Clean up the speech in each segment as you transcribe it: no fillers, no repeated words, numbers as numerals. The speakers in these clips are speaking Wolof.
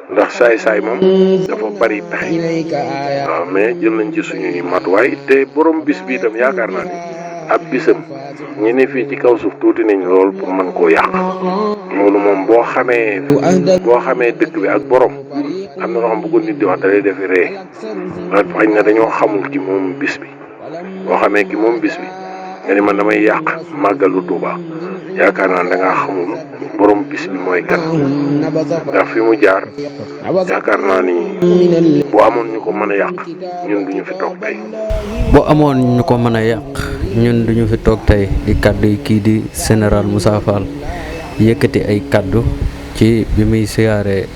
ndax saay-saay moom dafa bari pexe waaw mais jël nañ ci suñuy matuwaay te borom bis bi itam yaakaar naa ni ab bisam ñi ne fii ci kaw suuf tuuti nañ lool pour mën koo yàq loolu moom boo xamee dëkk bi ak borom am na loo xam bu ko nit di wax da lay defi ree xañ na dañoo xamul ci moom bis bi boo xamee ki moom bis bi nga ni man damay yàq màggalu Tuuba yaakaar naa da ngaa xamul borom bis bi mooy kan ndax fi mu jaar yaakaar naa ni bu amoon ñu ko mën a yàq ñun duñu fi toog tey. bu amoon ñu ko mën a yàq ñun duñu fi toog tey di kàddu yi kii di général Moussa Fall yëkkati ay kàddu ci bi muy siyaare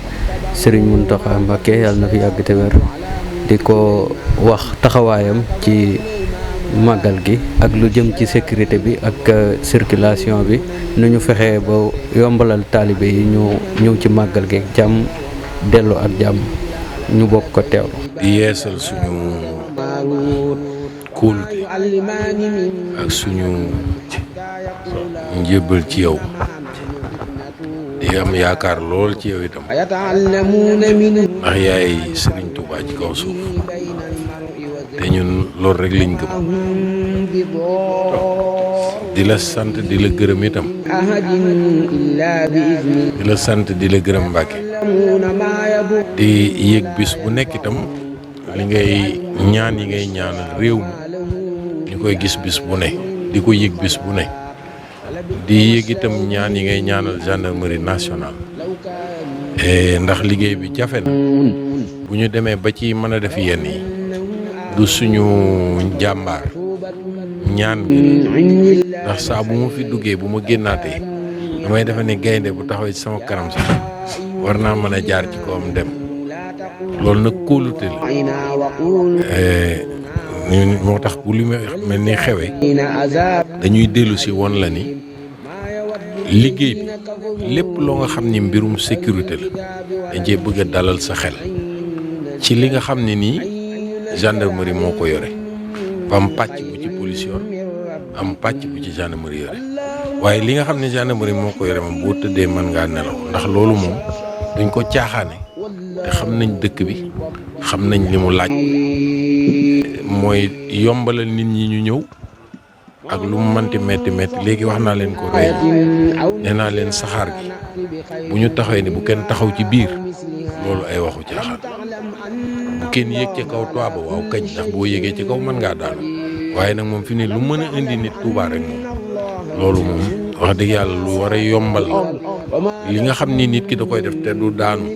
Serigne Mountakha Mbacké yàlla na fi yàgg te wér di ko wax taxawaayam ci màggal gi ak lu jëm ci sécurité bi ak circulation bi nu ñu fexee ba yombalal taalibe yi ñu ñëw ci màggal gi jàmm dellu ak jàmm ñu bokk ko teewlu. di yeesal suñu kóolute ak suñu njébbal ci yow di am yaakaar lool ci yow itam ndax yaay Serigne Touba ci kaw suuf te ñun loolu rek lañ gëm di la sant di la gërëm itam di la sant di la gërëm Mbàkke di yëg bis bu nekk itam li ngay ñaan yi ngay ñaanal réew mi ñu koy gis bis bu ne di ko yëg bis bu ne di yëg itam ñaan yi ngay ñaanal gendarmerie nationale ndax liggéey bi jafe na bu ñu demee ba ci mën a def yenn yi du suñu jàmbaar ñaan gi ndax saa bu ma fi duggee bu ma génnaatee damay defe ne gaynde bu taxawee ci sama kanam sax war naa mën a jaar ci kawam dem loolu nag kóolute la moo tax bu li mel ni xewe dañuy dellu si woon la ni liggéey bi lépp loo nga xam ni mbirum sécurité la dañ cee bëgg a dalal sa xel ci li nga xam ne nii gendarmerie moo ko yore ba am pàcc bu ci police yor am pàcc bu ci gendarmerie yore waaye li nga xam ne gendarmerie moo ko yore moom boo tëddee mën ngaa nelaw ndax loolu moom duñ ko caaxaane te xam nañ dëkk bi xam nañ li mu laaj mooy yombalal nit ñi ñu ñëw ak lu mu mënti metti léegi wax naa leen ko rey nee naa leen saxaar gi bu ñu taxawee ni bu kenn taxaw ci biir loolu ay waxu caaxaan bu kenn yéeg ca kaw toit ba waaw kañ ndax boo yéegee ci kaw mën ngaa daanu waaye nag moom fi ne lu mën a indi nit Tuubaa rek moom loolu moom wax dëgg yàlla lu war a yombal li nga xam ni nit ki da koy def te du daanu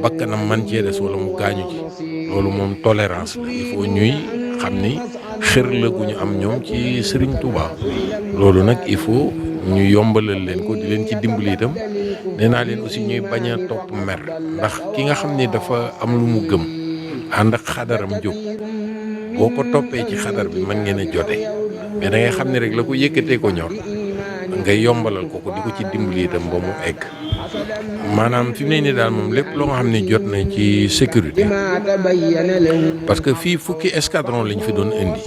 bakkanam man cee des wala mu gaañu ci loolu moom tolérance la il faut ñuy xam ni xër la gu ñu am ñoom ci Serigne Touba loolu nag il faut ñu yombalal leen ko di leen ci dimbali itam nee naa leen aussi ñuy bañ a topp mer ndax ki nga xam ni dafa am lu mu gëm ànd ak xadaram jóg boo ko toppee ci xadar bi mën ngeen a jote mais da ngay xam ne rek la ko yëkkatee ko ñor ngay yombalal ko di ko ci dimbali itam ba mu egg maanaam fi mu ne nii daal moom lépp loo nga xam ne jot na ci sécurité parce que fii fukki escadron lañ fi doon indi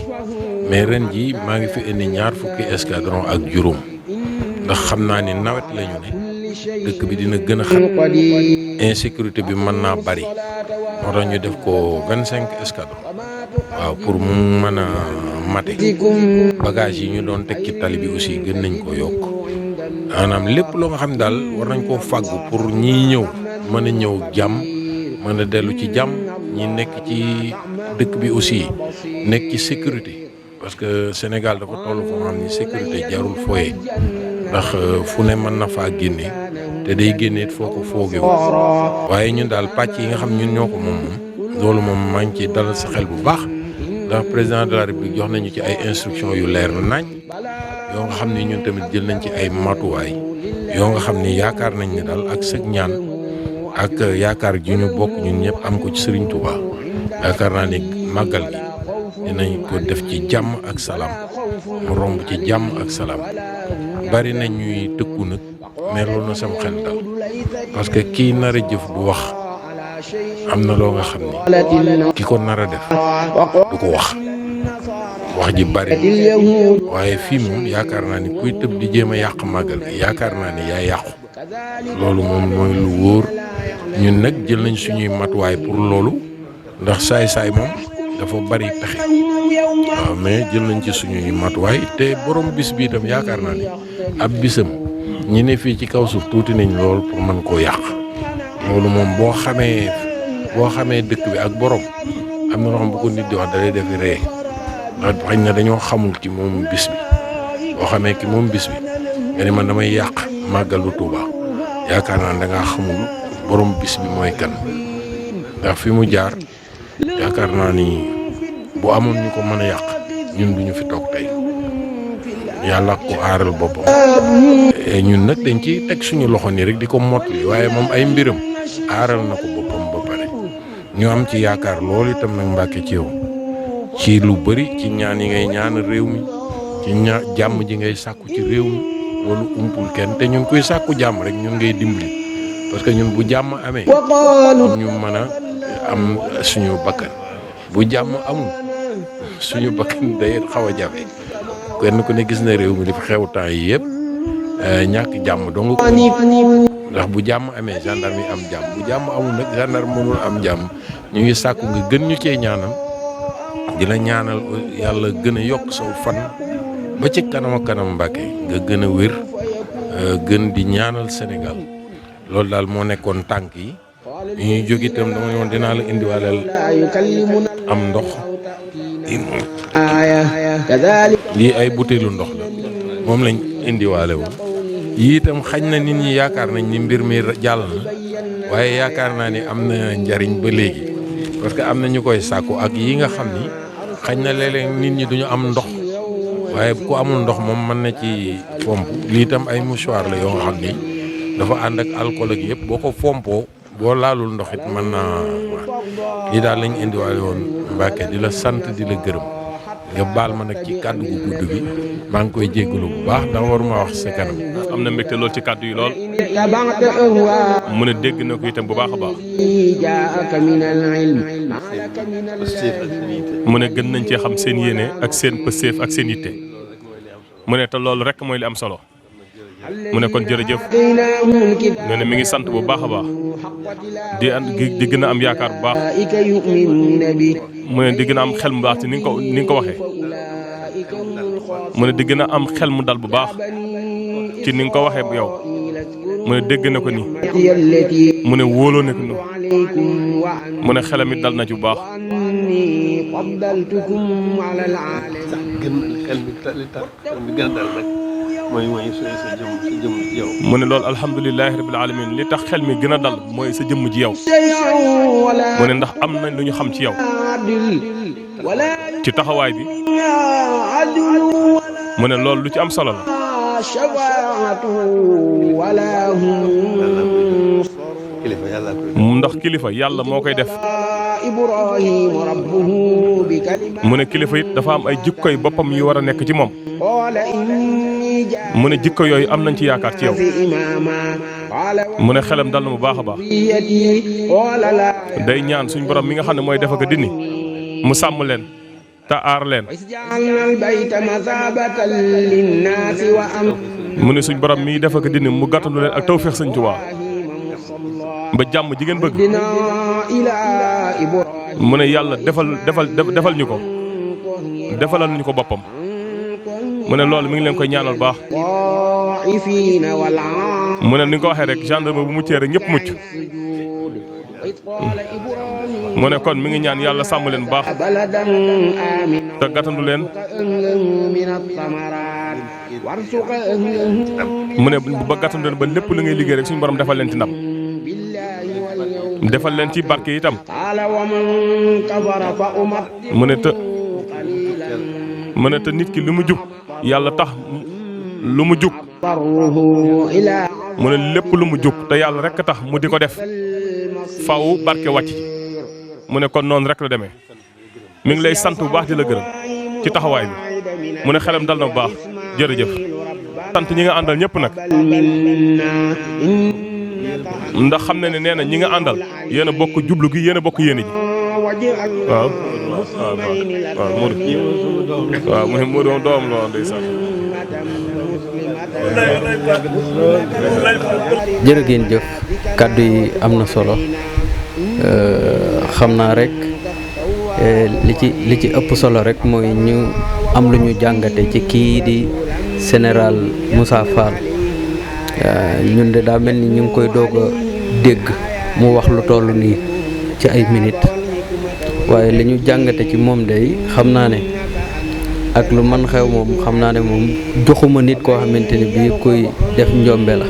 mais ren ji maa ngi fi indi ñaar fukki escadron ak juróom ndax xam naa ni nawet lañu ne dëkk bi dina gën a xat insécurité bi mën naa bari moo tax ñu def ko 25 escadron waaw pour mu mën a mate bagage yi ñu doon teg ci tali bi aussi gën nañ ko yokk maanaam lépp loo nga xam ne daal war nañ koo fàggu pour ñii ñëw mën a ñëw jàmm mën a dellu ci jàmm ñi nekk ci dëkk bi aussi nekk ci sécurité parce que Sénégal dafa toll foo xam ni sécurité jarul fooye ndax fu ne mën na faa génne te day génne it foo ko foogewu waaye ñun daal pàcc yi nga xam ñun ñoo ko moom loolu moom maa ngi ci dalal sa xel bu baax ndax président de la république jox nañu ci ay instructions yu leer na nañ yoo nga xam ne ñun tamit jël nañ ci ay matuwaay yoo nga xam ni yaakaar nañ ne daal ak sëg ñaan ak yaakaar ju ñu bokk ñun ñëpp am ko ci Serigne Touba yaakaar naa ni màggal gi dinañ ko def ci jàmm ak salaam mu romb ci jàmm ak salaam bari na ñuy tëkku nag mais loolu na sama xel dal parce que kii nar a jëf du wax am na loo nga xam ni ki ko nar a def du ko wax ji bari waaye fii moom yaakaar naa ni kuy tëb di jéem a yàq màggal gi yaakaar naa ni yaa yàqu loolu moom mooy lu wóor ñun nag jël nañ suñuy matuwaay pour loolu ndax saay-saay moom dafa bari pexe waaw mais jël nañ ci suñuy matuwaay te borom bis bi itam yaakaar naa ne ab bisam ñi ne fii ci kaw suuf tuuti nañ lool pour mën koo yàq loolu moom boo xamee dëkk bi ak borom am na loo xam bu ko nit di wax da lay def ree ndax xañ na dañoo xamul ci moom bis bi boo xamee ki moom bis bi nga ne man damay yàq màggalu Tuuba yaakaar naa da ngaa xamul borom bis bi mooy kan ndax fi mu jaar yaakaar naa ni bu amoon ñu ko mën a yàq ñun duñu fi toog tey yàlla ko aaral boppam ñun nag dañ ci teg suñu loxo nii rek di ko mottali waaye moom ay mbiram aaral na ko boppam ba pare ñu am ci yaakaar loolu itam nag Mbàkke ci yow ci lu bari ci ñaan yi ngay ñaan réew mi ci jàmm ji ngay sàkku ci réew mi loolu umpul kenn te ñun kuy sàkku jàmm rek ñun ngay dimbali parce que ñun bu jàmm amee ñu mën a am suñu bakkan bu jàmm amul suñu bakkan day xaw a jafe kenn ku ne gis na réew mi li fi xew temps yi yëpp ñàkk jàmm dong ko ndax bu jàmm amee gendarme yi am jàmm bu jàmm amul nag gendarme mënul am jàmm ñu ngi sàkku nga gën ñu cee ñaanal di la ñaanal yàlla gën a yokk saw fan ba ci kanam kanam Mbàkke nga gën a wér gën di ñaanal Sénégal loolu daal moo nekkoon tànk yi ñuy jóg itam dama ne woon dinaa la indiwaaleel am ndox lii ay butéelu ndox la moom lañ indiwaale woon yii itam xañ na nit ñi yaakaar nañ ni mbir mi jàll na waaye yaakaar naa ni am na njariñ ba léegi parce que am na ñu koy sàkku ak yi nga xam ni xañ na léeg-léeg nit ñi duñu am ndox waaye ku amul ndox moom mën na ci fomp lii itam ay mouchoir la yoo nga xam ni dafa ànd ak alcool ak yëpp boo ko fompoo boo laalul ndox it mën naa lii daal lañ indiwaale woon Mbàkke di la sant di la gërëm nga baal ma nag ci kàddu gu gudd gi maa ngi koy jéggalu bu baax ndax waruma wax sa kanam. am na mbégte lool ci kàddu yi lool mu ne dégg na ko itam bu baax a baax mu ne gën nañ cee xam seen yéene ak seen pësteef ak seen yitte mu ne te loolu rek mooy li am solo mu ne kon jërëjëf nee na mi ngi sant bu baax a baax di gën a am yaakaar bu baax mu ne di gën a am xel mu baax ci ni nga ko waxee mu ne di gën a am xel mu dal bu baax ci ni nga ko waxee bu yow mu ne dégg na ko nii mu ne wóoloo na ko nii mu ne xelam it dal na ci bu baax. mu ne loolu alhamdulilahi rabbil alamin li tax xel mi gën a dal mooy sa jëmm ji yow mu ne ndax am nañ lu ñu xam ci yow ci taxawaay bi mu ne loolu lu ci am solo la ndax kilifa yàlla moo koy def mu ne kilifa it dafa am ay jikkoy boppam yu war a nekk ci moom mu ne jikko yooyu am nañ ci yaakaar ci yow mu ne xelam dal na bu baax a baax day ñaan suñ borom mi nga xam ne mooy def ak a dindi mu sàmm leen te aar leen mu ne suñ borom mi def ak a dindi mu gàttandu leen ak tawfeex Sëñ Tuubaa ba jàmm ji ngeen bëgg mu ne yàlla defal ñu ko defalal ñu ko boppam mu ne loolu mi ngi leen koy ñaanal baax mu ne ni nga ko waxee rek gendarme bu muccee rek ñëpp mucc mu ne kon mi ngi ñaan yàlla sàmm leen baax te gàttandu leen mu ne ba gàttandu leen ba lépp lu ngay liggéey rek suñu borom defal leen ci ndam defal leen ci barke itam mu ne te nit ki lu mu jug yàlla tax lu mu jug mu ne lépp lu mu jug te yàlla rek tax mu di ko def faw barke wàcc mu ne kon noonu rek la demee mi ngi lay sant bu baax di la gërëm ci taxawaay bi mu ne xelam dal na bu baax jërëjëf sant ñi nga àndal ñëpp nag ndax xam na ne nee na ñi nga àndal yéen a bokk jublu gi yéen a bokk yéene ji waaw waaw mu ne Modou moom doom la woon ndeysaan jërë ngeen jëf kàddu yi am na solo xam naa rek li ci ëpp solo rek mooy ñu am lu ñu jàngate ci kii di général Moussa Fall ñun de daa mel ni ñu ngi koy doog a dégg mu wax lu toll nii ci ay minutes waaye li ñu jàngate ci moom day xam naa ne ak lu man xew moom xam naa ne moom joxuma nit koo xamante ne bii koy def njombe la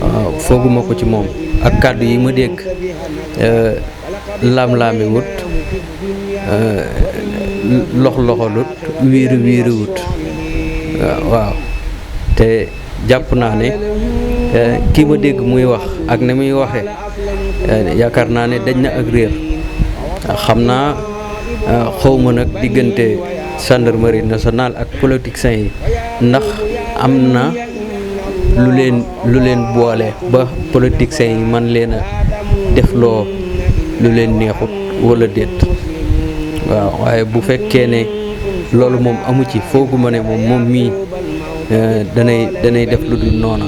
waaw fooguma ko ci moom ak kàddu yi ma dégg laam-laami wut loxolut wiiri wut waaw te jàpp naa ne kii ma dégg muy wax ak ne muy waxee yaakaar naa ne dañ na ak réer xam naa xawma nag diggante gendarmerie nationale ak politiciens yi ndax am na lu leen boole ba politiciens yi man leen a def loo lu leen neexut wala déet waaw waaye bu fekkee ne loolu moom amu ci fooguma ne moom mii danay def lu dul noona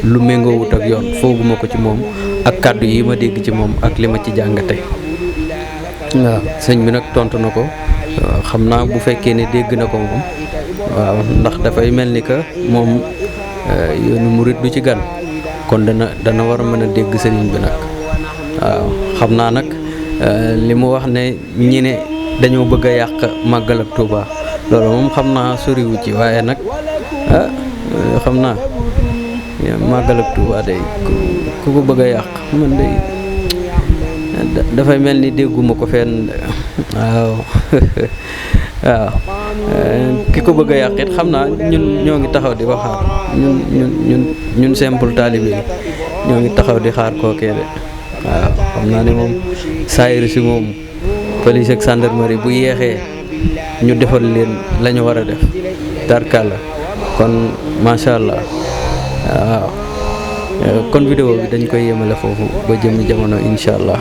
lu méngoowut ak yoon fooguma ko ci moom ak kàddu yi ma dégg ci moom ak li ma ci jàngate waaw sëñ bi nag tontu na ko xam naa bu fekkee ne dégg na ko moom waaw ndax dafay mel ni que moom yoonu murit du ci gan kon dana war a mën a dégg sëriñ bi nag waaw xam naa nag li mu wax ne ñi ne dañoo bëgg a yàq màggal ak Touba loolu moom xam naa soriwu ci waaye nag xam naa màggal ak Touba day ku ko bëgg a yàq man day dafay mel ni dégguma ko fenn waaw waaw ki ko bëgg a yàq it xam naa ñun ñoo ngi taxaw di ko xaar ñun simple taalibe yi ñoo ngi taxaw di xaar kookee de waaw xam naa ne moom saayir si moom police ak gendarmerie bu yeexee ñu defal leen la ñu war a def tarkalla kon macha allah waaw kon vidéo bi dañ koy yemale foofu ba jëm jamono incha allah.